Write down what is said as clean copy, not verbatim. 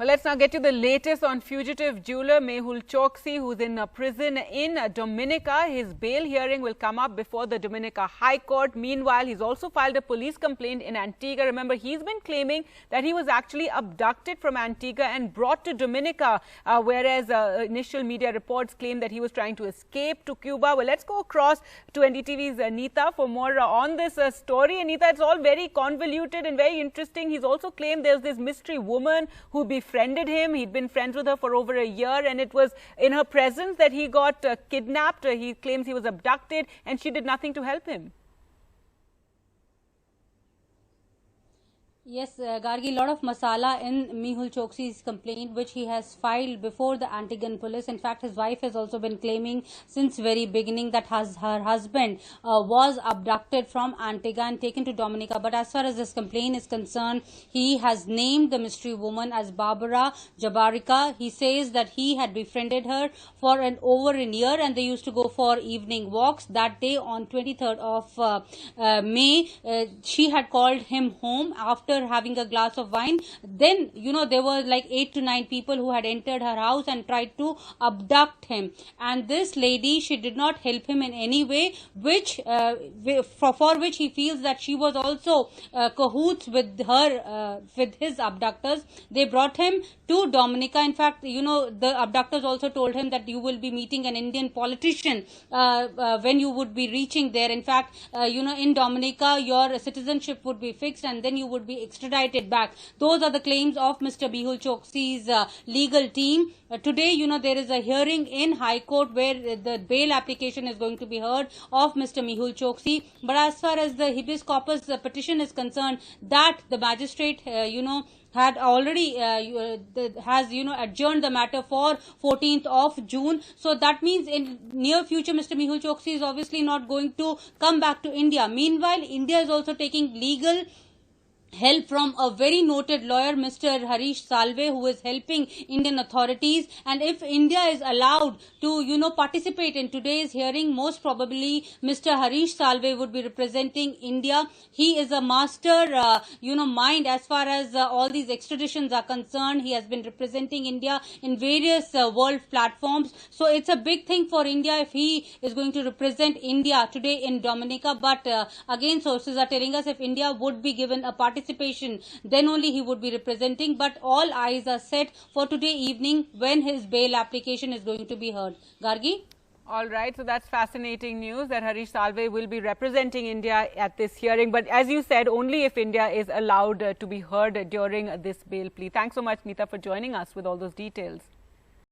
Well, let's now get to the latest on fugitive jeweler Mehul Choksi, who's in a prison in Dominica. His bail hearing will come up before the Dominica High Court. Meanwhile, he's also filed a police complaint in Antigua. Remember, he's been claiming that he was actually abducted from Antigua and brought to Dominica, whereas initial media reports claim that he was trying to escape to Cuba. Well, let's go across to NDTV's Anita for more on this story. Anita, it's all very convoluted and very interesting. He's also claimed there's this mystery woman who befriended him. He'd been friends with her for over a year, and it was in her presence that he got kidnapped. He claims he was abducted and she did nothing to help him. Yes, Gargi, a lot of masala in Mehul Choksi's complaint, which he has filed before the Antiguan police. In fact, his wife has also been claiming since very beginning that her husband was abducted from Antigua and taken to Dominica. But as far as this complaint is concerned, he has named the mystery woman as Barbara Jabarica. He says that he had befriended her for over a year and they used to go for evening walks. That day on 23rd of May, she had called him home after having a glass of wine. Then, there were like 8 to 9 people who had entered her house and tried to abduct him. And this lady, she did not help him in any way, which for which he feels that she was also cahoots with her, with his abductors. They brought him to Dominica. In fact, the abductors also told him that you will be meeting an Indian politician when you would be reaching there. In fact, in Dominica, your citizenship would be fixed and then you would be extradited back. Those are the claims of Mr. Mehul Choksi's legal team. Today, there is a hearing in High Court where the bail application is going to be heard of Mr. Mehul Choksi. But as far as the habeas corpus petition is concerned, that the magistrate, had already adjourned the matter for 14th of June. So that means in near future, Mr. Mehul Choksi is obviously not going to come back to India. Meanwhile, India is also taking legal help from a very noted lawyer, Mr. Harish Salve, who is helping Indian authorities. And if India is allowed to, participate in today's hearing, most probably Mr. Harish Salve would be representing India. He is a master, mind as far as all these extraditions are concerned. He has been representing India in various world platforms. So it's a big thing for India if he is going to represent India today in Dominica. But again, sources are telling us if India would be given a participation, then only he would be representing. But all eyes are set for today evening when his bail application is going to be heard. Gargi? All right, so that's fascinating news that Harish Salve will be representing India at this hearing. But as you said, only if India is allowed to be heard during this bail plea. Thanks so much, Nita, for joining us with all those details.